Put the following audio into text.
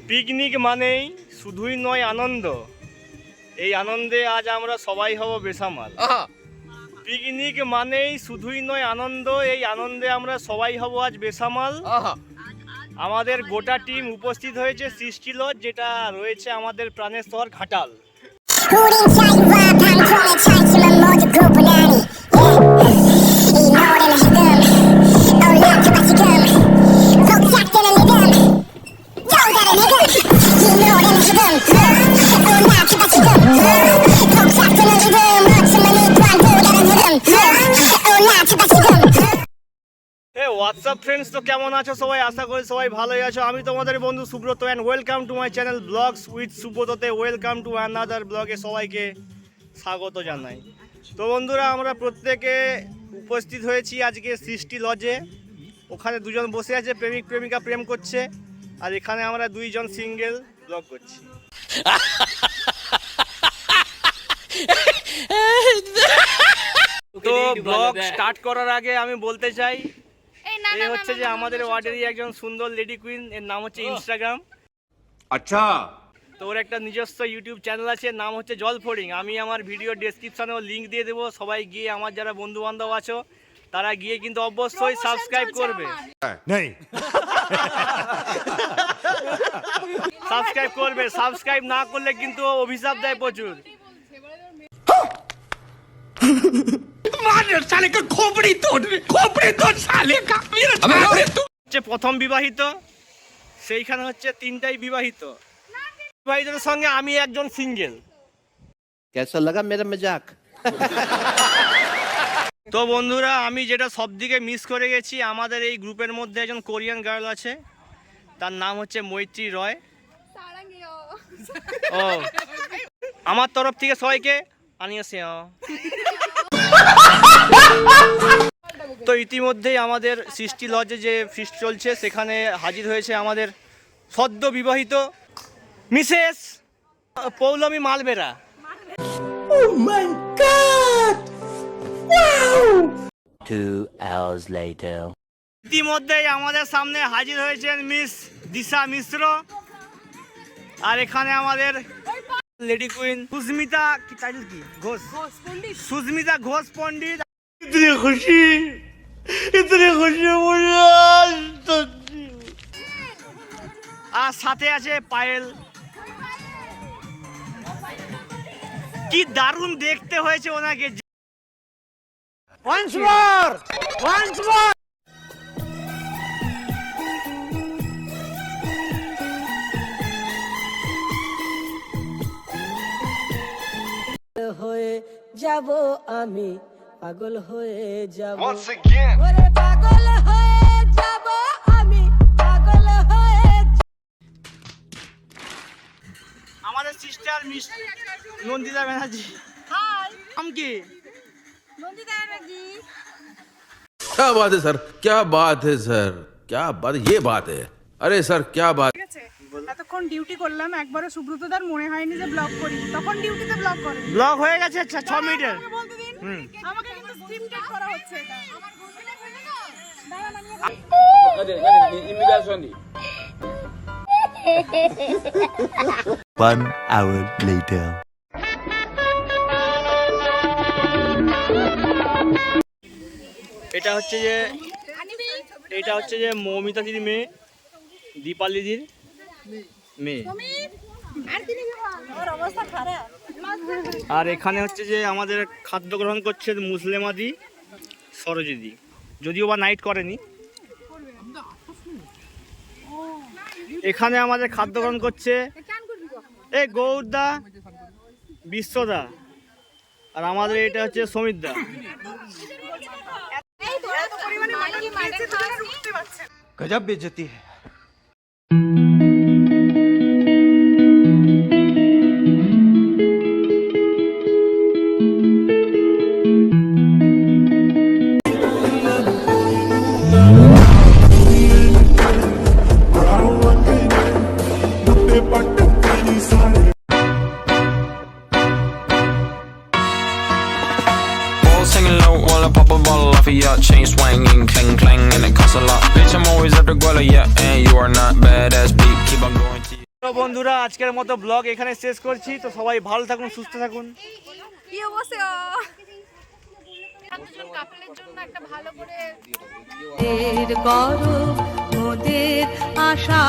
Picnic মানেই শুধুই নয় আনন্দ, এই আনন্দে আজ আমরা সবাই হব বেসামাল। পিকনিক মানেই শুধুই নয় আনন্দ, এই আনন্দে আমরা সবাই হব আজ বেসামাল। আমাদের গোটা টিম উপস্থিত হয়েছে সৃষ্টি লজ, যেটা রয়েছে আমাদের প্রাণের শহর ঘাটাল। হোয়াটসঅ্যাপ ফ্রেন্ডস, তো কেমন আছো সবাই? আশা করি সবাই ভালোই আছো। আমি তোমাদের বন্ধু Subrata and welcome to my channel vlogs with সুব্রততে। ওয়েলকাম টু অ্যানাদার ব্লগে সবাইকে স্বাগত জানাই। তো বন্ধুরা, আমরা প্রত্যেকে উপস্থিত হয়েছি আজকে সৃষ্টি লজে। ওখানে দুজন বসে আছে, প্রেমিক প্রেমিকা প্রেম করছে, আর এখানে আমরা দুইজন সিঙ্গেল ব্লগ করছি। তো ব্লগ স্টার্ট করার আগে আমি বলতে চাই, এই হচ্ছে যে আমাদের ওয়ার্ডেরই একজন সুন্দর লেডি কুইন, এর নাম হচ্ছে ইনস্টাগ্রাম। আচ্ছা, তো ওর একটা নিজস্ব ইউটিউব চ্যানেল আছে, নাম হচ্ছে জলফড়িং। আমি আমার ভিডিও ডেসক্রিপশনেও লিঙ্ক দিয়ে দেবো, সবাই গিয়ে আমার যারা বন্ধু বান্ধব আছো তারা গিয়ে কিন্তু অবশ্যই সাবস্ক্রাইব করবে। সাবস্ক্রাইব না করলে কিন্তু অভিশাপ দেয় প্রচুর। প্রথম বিবাহিত, সেইখানে হচ্ছে তিনটাই বিবাহিত। বিবাহিতদের সঙ্গে আমি একজন সিঙ্গেল। कैसा लगा मेरा मजाक? তো বন্ধুরা, আমি যেটা সব দিকে মিস করে গেছি, আমাদের এই গ্রুপের মধ্যে একজন কোরিয়ান গার্ল আছে, তার নাম হচ্ছে মৈত্রী রয়। ও, আমার তরফ থেকে সবাইকে আনিয়েছেও। তো ইতিমধ্যেই আমাদের সৃষ্টি লজে যে ফিস্ট চলছে, সেখানে হাজির হয়েছে আমাদের সদ্য বিবাহিত Mrs Poulami Malbera. Oh my God! Wow! 2 hours later. ইতিমধ্যেই আমাদের সামনে হাজির হয়েছেন মিস দিশা মিশ্র, আর এখানে আমাদের লেডি কুইন সুস্মিতা, কি টাইটেল কি, ঘোষ, সুস্মিতা ঘোষ পণ্ডিত। ইতনি খুশি আর সাথে আছে পায়েল। কি দারুণ দেখতে হয়েছে ওনাকে। Once more! হয়ে যাব আমি, পাগল হয়ে যাব। once again. ওরে পাগল হয়ে যাব আমি, পাগল হয়ে। আমাদের sister miss Nandita Banerjee. Hi, নাম কি? নন্দিতা ব্যানার্জি। क्या बात है सर, क्या बात है सर, क्या बात, ये बात है। अरे सर क्या बात। ঠিক আছে, এতক্ষণ ডিউটি করলাম, একবারও সুব্রতদার মনে হয়নি যে ব্লগ করি, তখন ডিউটিতে ব্লগ করে। ব্লগ হয়ে গেছে 6 মিনিটের। আমাকে বলতে দিন, আমাকে কিন্তু স্ক্রিপ্টেড করা হচ্ছে এটা। আমার ঘুরতে বলে না, দাঁড়ান আমি 1 hour later. এটা হচ্ছে যে মৌমিতা দিদির মেয়ে, দীপালি দিদির মেয়ে। আমার অবস্থা খারাপ। আর এখানে হচ্ছে যে আমাদের খাদ্য গ্রহণ করছে মুসলেমাদি সরোজিদি, যদিও বা নাইট করেনি। এখানে আমাদের খাদ্য গ্রহণ করছে এই গৌরদা, বিশ্বদা, আর আমাদের এটা হচ্ছে সমিতদা। गजब बेइज्जती है। Singing low while I pop a bottle off of your chain swinging, clang clang, and it costs a lot. Bitch, I'm always at the guala, yeah, and you are not badass beat. Keep on going to you. তো বন্ধুরা আজকের মতো blog এখানে শেষ করছি। তো সবাই ভালো থাকুন, সুস্থ থাকুন। কি অবস্থা দুজন কাপলের জন্য একটা ভালো করে গরম মোদের আশা